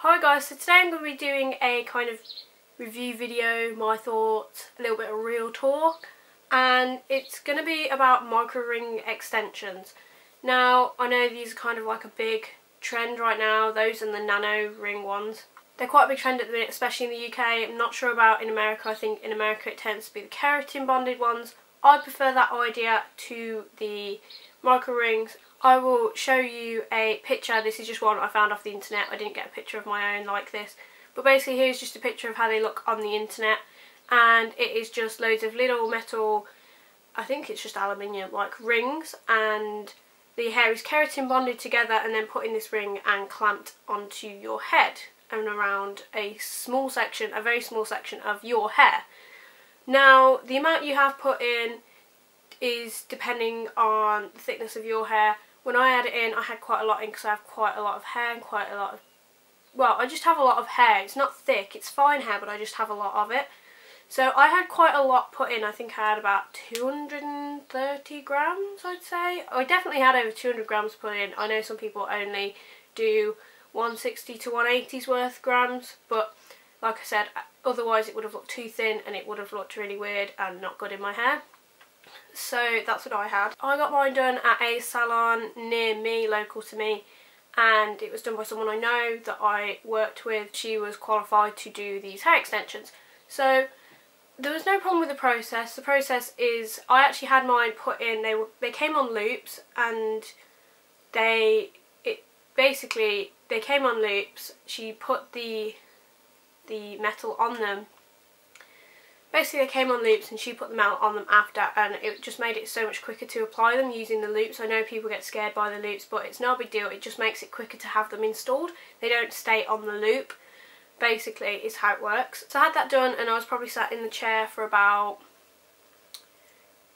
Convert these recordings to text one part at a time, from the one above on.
Hi guys, so today I'm going to be doing a kind of review video, my thoughts, a little bit of real talk, and it's going to be about micro ring extensions. Now, I know these are kind of like a big trend right now, those and the nano ring ones. They're quite a big trend at the minute, especially in the UK. I'm not sure about in America. I think in America it tends to be the keratin bonded ones. I prefer that idea to the micro rings. I will show you a picture. This is just one I found off the internet. I didn't get a picture of my own like this. But basically here's just a picture of how they look on the internet. And it is just loads of little metal, I think it's just aluminium, like rings. And the hair is keratin bonded together and then put in this ring and clamped onto your head and around a small section, a very small section of your hair. Now, the amount you have put in is depending on the thickness of your hair. When I had it in, I had quite a lot in because I have quite a lot of hair and quite a lot of, well, I just have a lot of hair. It's not thick, it's fine hair, but I just have a lot of it. So I had quite a lot put in. I think I had about 230 grams, I'd say. I definitely had over 200 grams put in. I know some people only do 160 to 180's worth grams, but like I said, otherwise it would have looked too thin and it would have looked really weird and not good in my hair. So that's what I had. I got mine done at a salon near me, local to me, and it was done by someone I know that I worked with. She was qualified to do these hair extensions. So there was no problem with the process. The process is, I actually had mine put in, they came on loops, and they came on loops. She put the metal on them. Basically they came on loops and she put the metal on them after, and it just made it so much quicker to apply them using the loops. I know people get scared by the loops, but it's no big deal. It just makes it quicker to have them installed. They don't stay on the loop, basically, is how it works. So I had that done and I was probably sat in the chair for about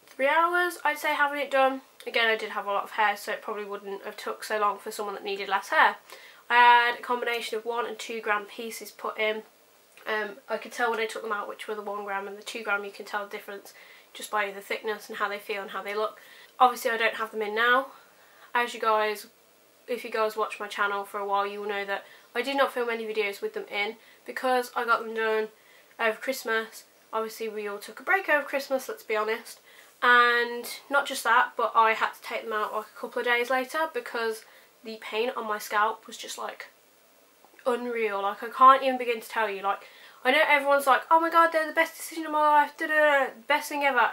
3 hours, I'd say, having it done. Again, I did have a lot of hair, so it probably wouldn't have took so long for someone that needed less hair. I had a combination of 1 and 2 gram pieces put in. I could tell when I took them out which were the 1 gram and the 2 gram. You can tell the difference just by the thickness and how they feel and how they look. Obviously I don't have them in now. As you guys, if you guys watch my channel for a while, you will know that I did not film any videos with them in because I got them done over Christmas. Obviously we all took a break over Christmas, let's be honest. And not just that, but I had to take them out like a couple of days later because the pain on my scalp was just like unreal. Like, I can't even begin to tell you. Like, I know everyone's like, oh my god, they're the best decision of my life, best thing ever.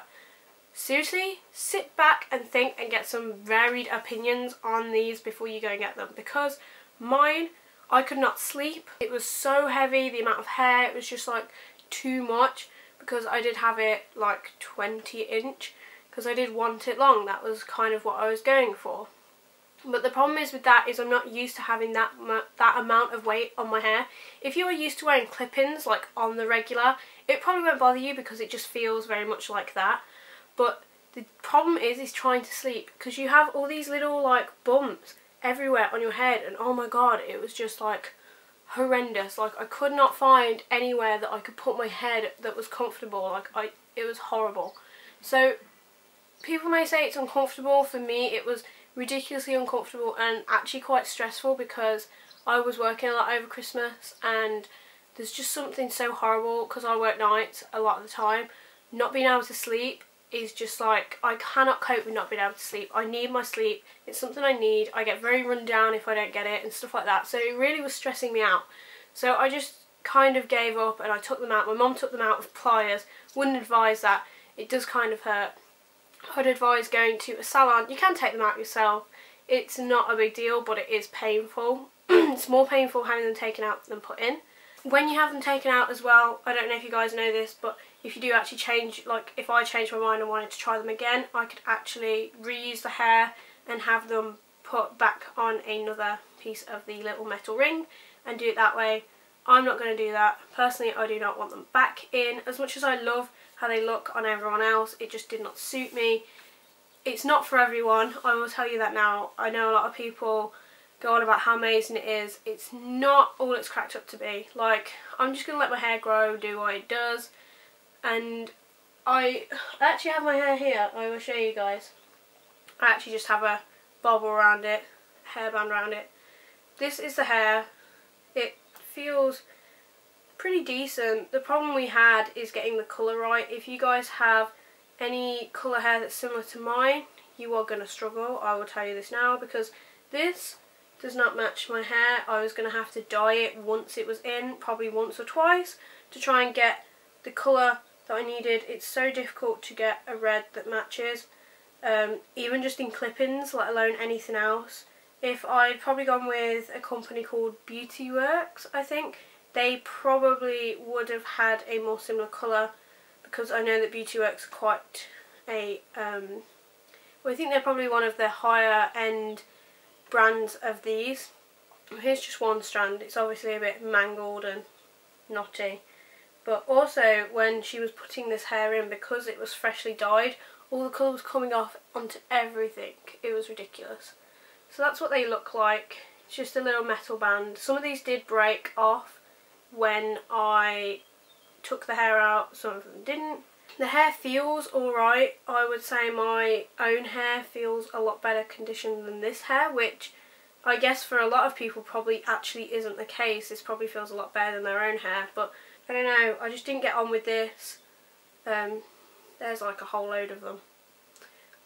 Seriously, sit back and think and get some varied opinions on these before you go and get them, because mine, I could not sleep. It was so heavy, the amount of hair, it was just like too much, because I did have it like 20 inch because I did want it long. That was kind of what I was going for. But the problem is with that is I'm not used to having that amount of weight on my hair. If you are used to wearing clip-ins like on the regular, it probably won't bother you because it just feels very much like that. But the problem is trying to sleep, because you have all these little like bumps everywhere on your head, and oh my god, it was just like horrendous. Like, I could not find anywhere that I could put my head that was comfortable. Like, it was horrible. So people may say it's uncomfortable. For me it was ridiculously uncomfortable and actually quite stressful because I was working a lot over Christmas, and there's just something so horrible because I work nights a lot of the time. Not being able to sleep is just like, I cannot cope with not being able to sleep. I need my sleep. It's something I need. I get very run down if I don't get it and stuff like that. So it really was stressing me out. So I just kind of gave up and I took them out. My mum took them out with pliers. Wouldn't advise that. It does kind of hurt. I'd advise going to a salon. You can take them out yourself. It's not a big deal, but it is painful. It's more painful having them taken out than put in. When you have them taken out as well, I don't know if you guys know this, but if you do actually change, like if I changed my mind and wanted to try them again, I could actually reuse the hair and have them put back on another piece of the little metal ring and do it that way. I'm not going to do that. Personally, I do not want them back in. As much as I love how they look on everyone else, it just did not suit me. It's not for everyone, I will tell you that now. I know a lot of people go on about how amazing it is. It's not all it's cracked up to be. Like, I'm just going to let my hair grow, do what it does. And I actually have my hair here. I will show you guys. I actually just have a bobble around it, hairband around it. This is the hair. It feels pretty decent. The problem we had is getting the colour right. If you guys have any colour hair that's similar to mine, you are going to struggle. I will tell you this now, because this does not match my hair. I was going to have to dye it once it was in, probably once or twice, to try and get the colour that I needed. It's so difficult to get a red that matches, even just in clip-ins, let alone anything else. If I'd probably gone with a company called Beauty Works, I think, they probably would have had a more similar colour, because I know that Beauty Works are quite a, well, I think they're probably one of the higher end brands of these. Here's just one strand. It's obviously a bit mangled and knotty, but also when she was putting this hair in, because it was freshly dyed, all the colour was coming off onto everything. It was ridiculous. So that's what they look like. It's just a little metal band. Some of these did break off when I took the hair out, some of them didn't. The hair feels alright. I would say my own hair feels a lot better conditioned than this hair, which I guess for a lot of people probably actually isn't the case. This probably feels a lot better than their own hair, but I don't know, I just didn't get on with this. There's like a whole load of them.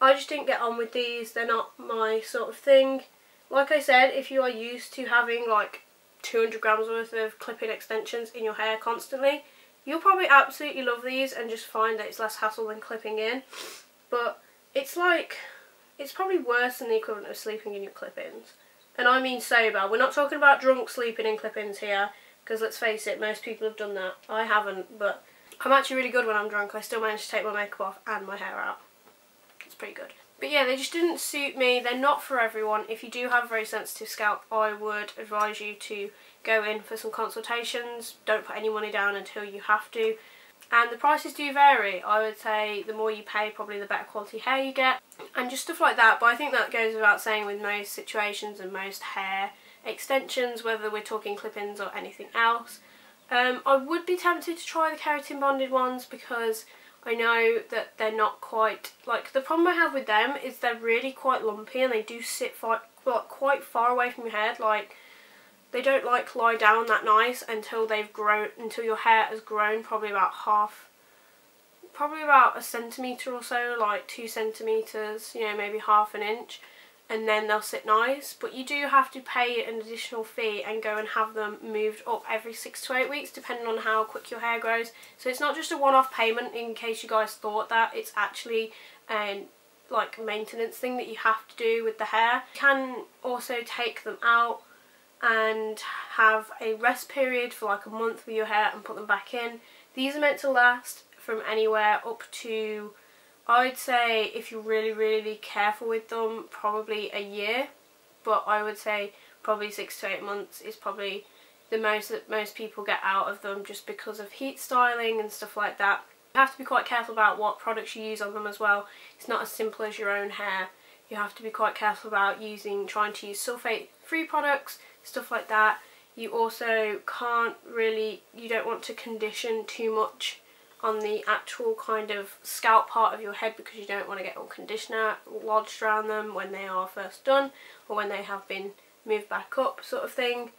I just didn't get on with these. They're not my sort of thing. Like I said, if you are used to having like 200 grams worth of clip-in extensions in your hair constantly, you'll probably absolutely love these and just find that it's less hassle than clipping in. But it's like, it's probably worse than the equivalent of sleeping in your clip-ins. And I mean sober. We're not talking about drunk sleeping in clip-ins here, because let's face it, most people have done that. I haven't, but I'm actually really good when I'm drunk. I still manage to take my makeup off and my hair out. It's pretty good. But yeah, they just didn't suit me. They're not for everyone. If you do have a very sensitive scalp, I would advise you to go in for some consultations. Don't put any money down until you have to. And the prices do vary. I would say the more you pay, probably the better quality hair you get. And just stuff like that. But I think that goes without saying with most situations and most hair extensions, whether we're talking clip-ins or anything else. I would be tempted to try the keratin bonded ones, because I know that they're not quite, like, the problem I have with them is they're really quite lumpy, and they do sit quite far away from your head. Like, they don't like lie down that nice until they've grown, until your hair has grown probably about a centimetre or so, like 2 centimetres, you know, maybe half an inch, and then they'll sit nice. But you do have to pay an additional fee and go and have them moved up every 6 to 8 weeks, depending on how quick your hair grows. So it's not just a one-off payment, in case you guys thought that. It's actually a like maintenance thing that you have to do with the hair. You can also take them out and have a rest period for like a month with your hair and put them back in. These are meant to last from anywhere up to, I'd say, if you're really careful with them, probably a year. But I would say probably 6 to 8 months is probably the most that most people get out of them, just because of heat styling and stuff like that. You have to be quite careful about what products you use on them as well. It's not as simple as your own hair. You have to be quite careful about trying to use sulfate-free products, stuff like that. You also can't really, you don't want to condition too much on the actual kind of scalp part of your head, because you don't want to get all conditioner lodged around them when they are first done, or when they have been moved back up, sort of thing.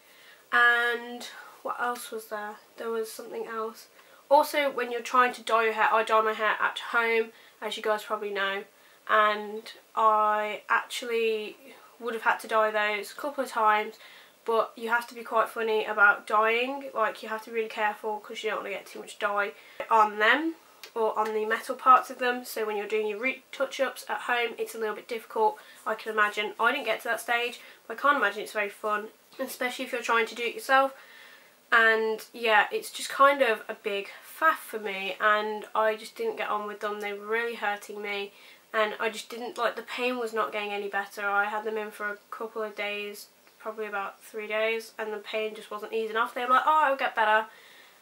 And what else was there? There was something else. Also, when you're trying to dye your hair, I dye my hair at home, as you guys probably know, and I actually would have had to dye those a couple of times. But you have to be quite funny about dyeing. Like, you have to be really careful, because you don't want to get too much dye on them or on the metal parts of them. So when you're doing your root touch-ups at home, it's a little bit difficult, I can imagine. I didn't get to that stage, but I can't imagine it's very fun, especially if you're trying to do it yourself. And yeah, it's just kind of a big faff for me, and I just didn't get on with them. They were really hurting me, and I just didn't, like, the pain was not getting any better. I had them in for a couple of days, probably about 3 days, and the pain just wasn't easing off. They were like, oh, it'll get better,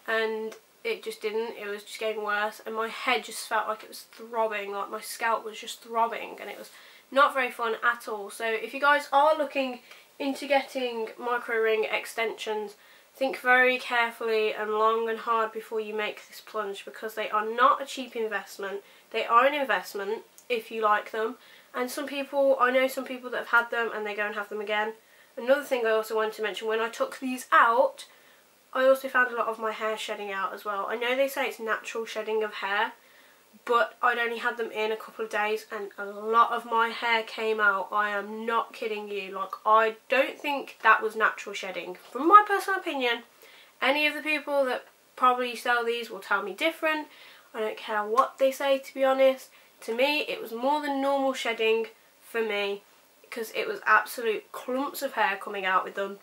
and it just didn't. It was just getting worse, and my head just felt like it was throbbing, like my scalp was just throbbing, and it was not very fun at all. So if you guys are looking into getting micro ring extensions, think very carefully and long and hard before you make this plunge, because they are not a cheap investment. They are an investment if you like them, and some people, I know some people that have had them and they go and have them again. Another thing I also wanted to mention, when I took these out, I also found a lot of my hair shedding out as well. I know they say it's natural shedding of hair, but I'd only had them in a couple of days and a lot of my hair came out. I am not kidding you. Like, I don't think that was natural shedding. From my personal opinion, any of the people that probably sell these will tell me different. I don't care what they say, to be honest. To me, it was more than normal shedding for me, because it was absolute clumps of hair coming out with them,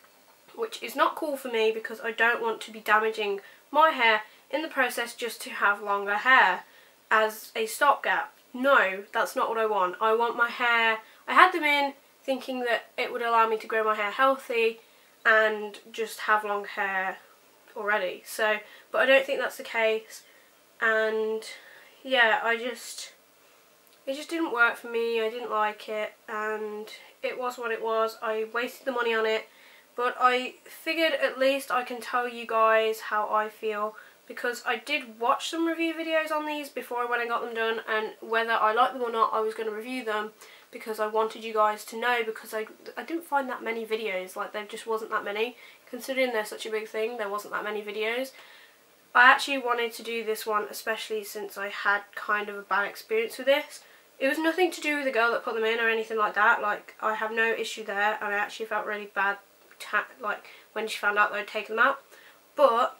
which is not cool for me because I don't want to be damaging my hair in the process just to have longer hair as a stopgap. No, that's not what I want. I want my hair, I had them in thinking that it would allow me to grow my hair healthy and just have long hair already. So, but I don't think that's the case, and yeah, it just didn't work for me. I didn't like it, and it was what it was. I wasted the money on it, but I figured at least I can tell you guys how I feel, because I did watch some review videos on these before I went and got them done, and whether I liked them or not, I was going to review them because I wanted you guys to know, because I didn't find that many videos. Like, there just wasn't that many. Considering they're such a big thing, there wasn't that many videos. I actually wanted to do this one, especially since I had kind of a bad experience with this. It was nothing to do with the girl that put them in or anything like that. Like, I have no issue there, and I actually felt really bad like when she found out that I'd taken them out. But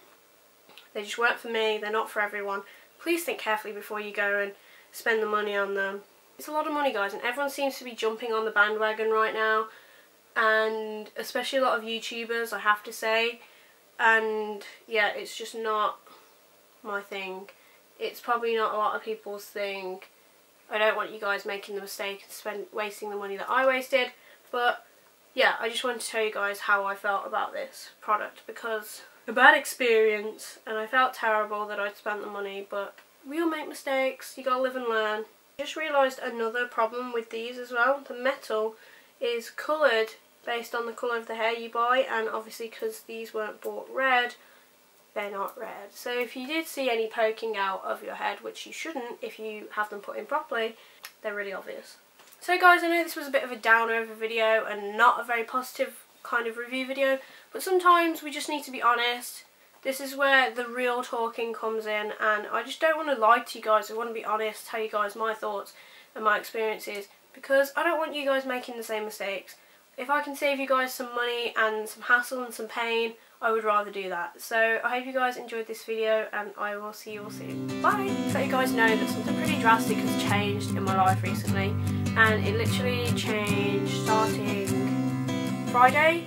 they just weren't for me. They're not for everyone. Please think carefully before you go and spend the money on them. It's a lot of money, guys, and everyone seems to be jumping on the bandwagon right now, and especially a lot of YouTubers, I have to say. And yeah, it's just not my thing. It's probably not a lot of people's thing. I don't want you guys making the mistake and wasting the money that I wasted, but yeah, I just wanted to tell you guys how I felt about this product, because a bad experience, and I felt terrible that I'd spent the money, but we all make mistakes, you gotta live and learn. I just realised another problem with these as well. The metal is coloured based on the colour of the hair you buy, and obviously because these weren't bought red, they're not red. So if you did see any poking out of your head, which you shouldn't if you have them put in properly, they're really obvious. So guys, I know this was a bit of a downer of a video and not a very positive kind of review video, but sometimes we just need to be honest. This is where the real talking comes in, and I just don't want to lie to you guys. I want to be honest, tell you guys my thoughts and my experiences, because I don't want you guys making the same mistakes. If I can save you guys some money and some hassle and some pain, I would rather do that. So I hope you guys enjoyed this video, and I will see you all soon. Bye! So you guys know that something pretty drastic has changed in my life recently, and it literally changed starting Friday.